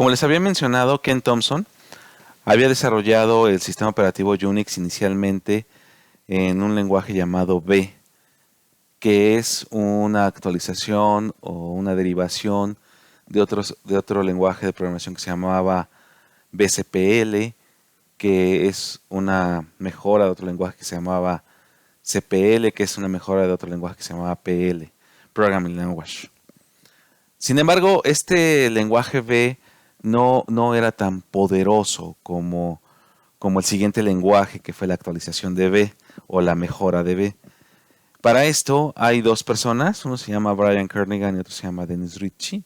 Como les había mencionado, Ken Thompson había desarrollado el sistema operativo Unix inicialmente en un lenguaje llamado B, que es una actualización o una derivación de otro lenguaje de programación que se llamaba BCPL, que es una mejora de otro lenguaje que se llamaba CPL, que es una mejora de otro lenguaje que se llamaba PL, Programming Language. Sin embargo, este lenguaje B no era tan poderoso como el siguiente lenguaje, que fue la actualización de B o la mejora de B. Para esto hay dos personas, uno se llama Brian Kernighan y otro se llama Dennis Ritchie.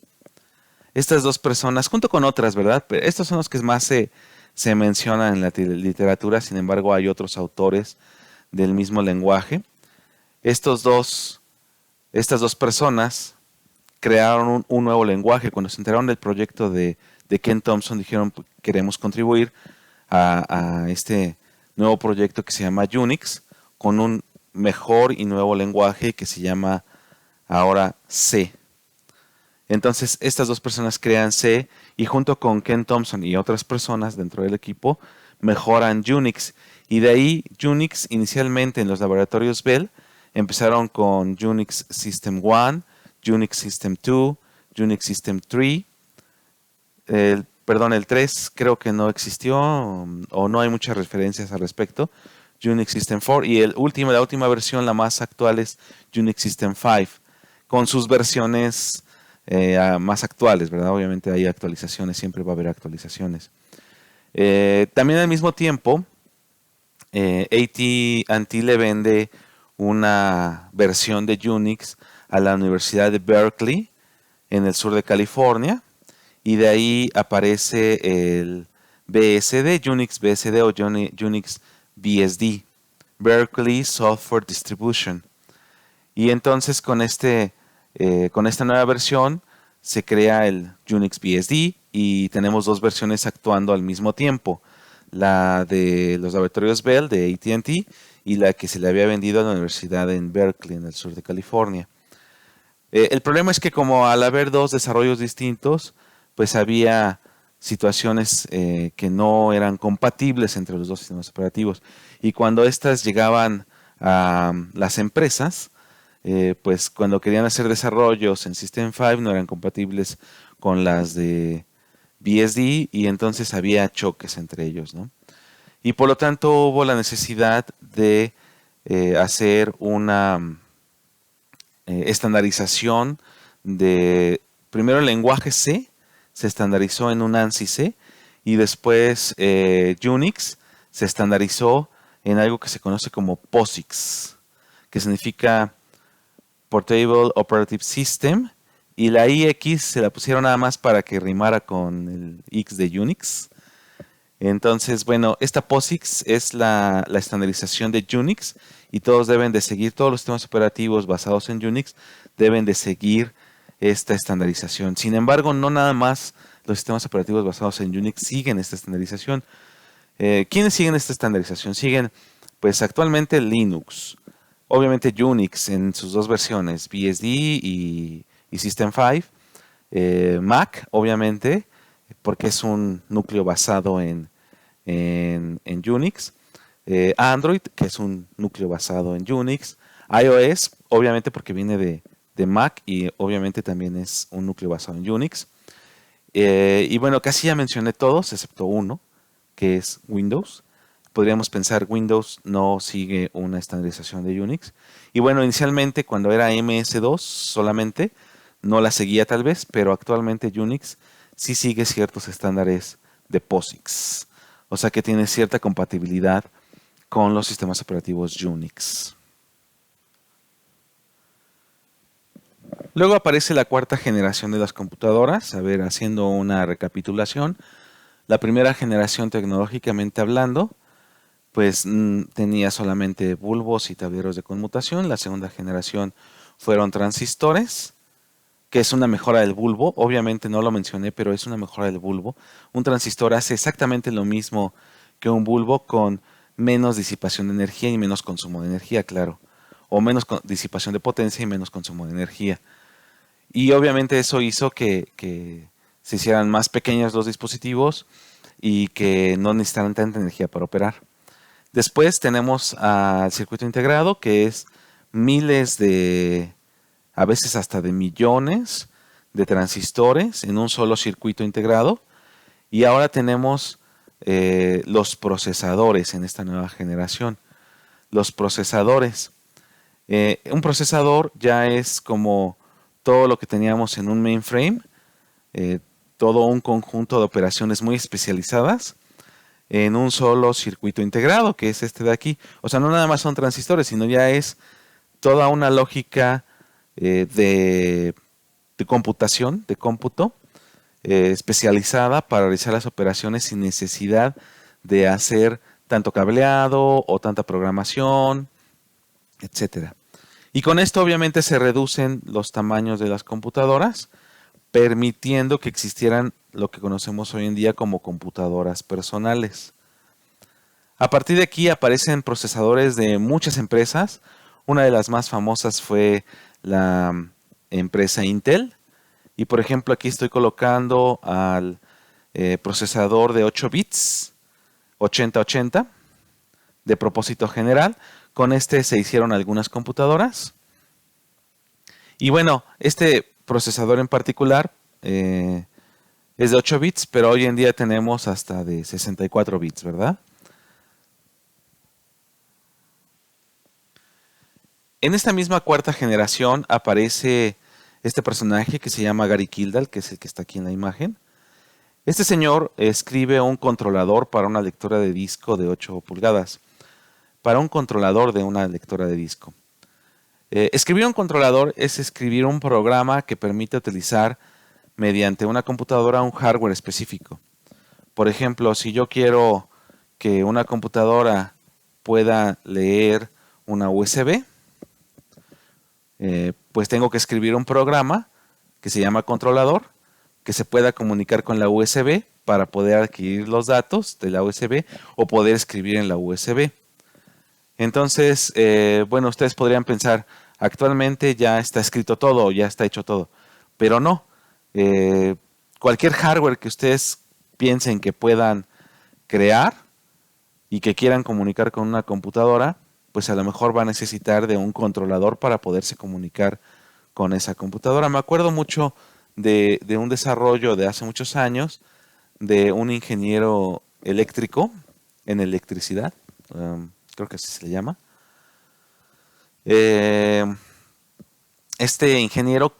Estas dos personas, junto con otras, ¿verdad? Pero estos son los que más se mencionan en la literatura, sin embargo hay otros autores del mismo lenguaje. Estas dos personas crearon un nuevo lenguaje. Cuando se enteraron del proyecto de Ken Thompson, dijeron: queremos contribuir a este nuevo proyecto que se llama Unix, con un mejor y nuevo lenguaje que se llama ahora C. Entonces estas dos personas crean C y junto con Ken Thompson y otras personas dentro del equipo mejoran Unix. Y de ahí Unix inicialmente en los laboratorios Bell empezaron con Unix System 1, Unix System 2, Unix System 3. El 3 creo que no existió o no hay muchas referencias al respecto. Unix System 4 y la última versión, la más actual, es Unix System 5 con sus versiones más actuales, ¿verdad? Obviamente hay actualizaciones, siempre va a haber actualizaciones. También al mismo tiempo, AT&T le vende una versión de Unix a la Universidad de Berkeley en el sur de California, y de ahí aparece el BSD, Unix BSD o Unix BSD, Berkeley Software Distribution. Y entonces con esta nueva versión se crea el Unix BSD y tenemos dos versiones actuando al mismo tiempo, la de los laboratorios Bell de AT&T y la que se le había vendido a la universidad en Berkeley, en el sur de California. El problema es que, como al haber dos desarrollos distintos, pues había situaciones que no eran compatibles entre los dos sistemas operativos, y cuando estas llegaban a las empresas, pues cuando querían hacer desarrollos en System 5 no eran compatibles con las de BSD, y entonces había choques entre ellos, ¿no? Y por lo tanto hubo la necesidad de hacer una estandarización de, primero el lenguaje C, se estandarizó en un ANSI C, y después Unix se estandarizó en algo que se conoce como POSIX, que significa Portable Operative System, y la IX se la pusieron nada más para que rimara con el X de Unix. Entonces, bueno, esta POSIX es la estandarización de Unix, y todos los sistemas operativos basados en Unix deben de seguir esta estandarización. Sin embargo, no nada más los sistemas operativos basados en Unix siguen esta estandarización. ¿Quiénes siguen esta estandarización? Siguen, pues actualmente, Linux, obviamente Unix en sus dos versiones, BSD y System 5, Mac, obviamente, porque es un núcleo basado en Unix, Android, que es un núcleo basado en Unix, iOS, obviamente porque viene de Mac y obviamente también es un núcleo basado en Unix. Y bueno, casi ya mencioné todos, excepto uno, que es Windows. Podríamos pensar Windows no sigue una estandarización de Unix. Y bueno, inicialmente cuando era MS2 solamente, no la seguía tal vez, pero actualmente Unix sí sigue ciertos estándares de POSIX. O sea que tiene cierta compatibilidad con los sistemas operativos Unix. Luego aparece la cuarta generación de las computadoras. A ver, haciendo una recapitulación. La primera generación, tecnológicamente hablando, pues tenía solamente bulbos y tableros de conmutación. La segunda generación fueron transistores, que es una mejora del bulbo. Obviamente no lo mencioné, pero es una mejora del bulbo. Un transistor hace exactamente lo mismo que un bulbo, con menos disipación de energía y menos consumo de energía, claro. O menos disipación de potencia y menos consumo de energía. Y obviamente eso hizo que se hicieran más pequeños los dispositivos y que no necesitaran tanta energía para operar. Después tenemos al circuito integrado, que es miles de, a veces hasta de millones de transistores en un solo circuito integrado. Y ahora tenemos los procesadores en esta nueva generación. Los procesadores. Un procesador ya es como todo lo que teníamos en un mainframe, todo un conjunto de operaciones muy especializadas en un solo circuito integrado, que es este de aquí. O sea, no nada más son transistores, sino ya es toda una lógica de computación, de cómputo, especializada para realizar las operaciones sin necesidad de hacer tanto cableado o tanta programación, etcétera. Y con esto obviamente se reducen los tamaños de las computadoras, permitiendo que existieran lo que conocemos hoy en día como computadoras personales. A partir de aquí aparecen procesadores de muchas empresas. Una de las más famosas fue la empresa Intel. Y por ejemplo aquí estoy colocando al procesador de 8 bits, 8080, de propósito general. Con este se hicieron algunas computadoras. Y bueno, este procesador en particular es de 8 bits, pero hoy en día tenemos hasta de 64 bits, ¿verdad? En esta misma cuarta generación aparece este personaje que se llama Gary Kildall, que es el que está aquí en la imagen. Este señor escribe un controlador para una lectora de disco de 8 pulgadas. Para un controlador de una lectora de disco. Escribir un controlador es escribir un programa que permite utilizar mediante una computadora un hardware específico. Por ejemplo, si yo quiero que una computadora pueda leer una USB, pues tengo que escribir un programa que se llama controlador, que se pueda comunicar con la USB para poder adquirir los datos de la USB o poder escribir en la USB. Entonces, bueno, ustedes podrían pensar, actualmente ya está escrito todo, ya está hecho todo, pero no. Cualquier hardware que ustedes piensen que puedan crear y que quieran comunicar con una computadora, pues a lo mejor va a necesitar de un controlador para poderse comunicar con esa computadora. Me acuerdo mucho de un desarrollo de hace muchos años de un ingeniero eléctrico en electricidad, creo que así se le llama. Este ingeniero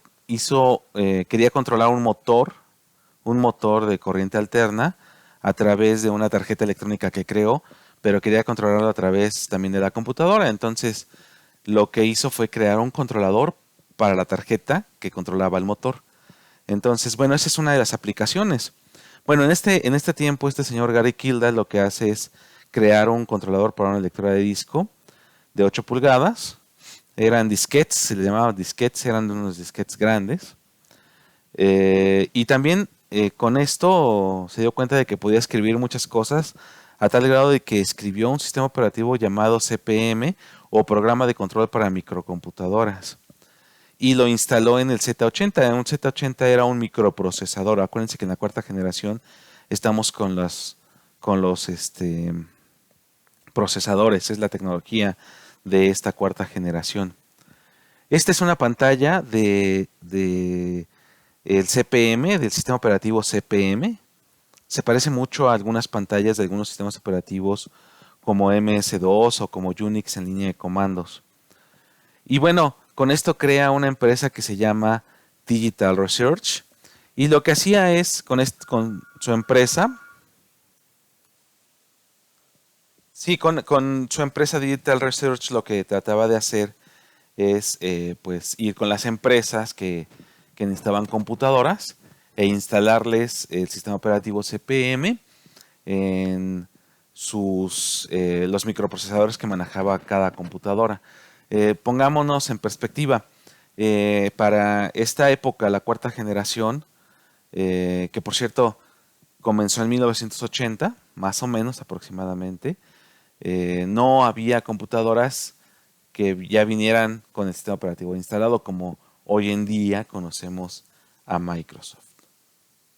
quería controlar un motor de corriente alterna a través de una tarjeta electrónica que creó, pero quería controlarlo a través también de la computadora. Entonces, lo que hizo fue crear un controlador para la tarjeta que controlaba el motor. Entonces, bueno, esa es una de las aplicaciones. Bueno, en este tiempo, este señor Gary Kildall lo que hace es crear un controlador para una lectora de disco de 8 pulgadas. Eran disquetes, se le llamaban disquetes, eran unos disquetes grandes. Y también con esto se dio cuenta de que podía escribir muchas cosas a tal grado de que escribió un sistema operativo llamado CPM o Programa de Control para Microcomputadoras. Y lo instaló en el Z80. Un Z80 era un microprocesador. Acuérdense que en la cuarta generación estamos con los procesadores. Es la tecnología de esta cuarta generación. Esta es una pantalla de el CPM, del sistema operativo CPM. Se parece mucho a algunas pantallas de algunos sistemas operativos como MS-DOS o como Unix en línea de comandos. Y bueno, con esto crea una empresa que se llama Digital Research. Y lo que hacía es, con su empresa, sí, con su empresa Digital Research lo que trataba de hacer es pues ir con las empresas que necesitaban computadoras e instalarles el sistema operativo CPM en los microprocesadores que manejaba cada computadora. Pongámonos en perspectiva. Para esta época, la cuarta generación, que por cierto comenzó en 1980, más o menos aproximadamente, no había computadoras que ya vinieran con el sistema operativo instalado como hoy en día conocemos a Microsoft.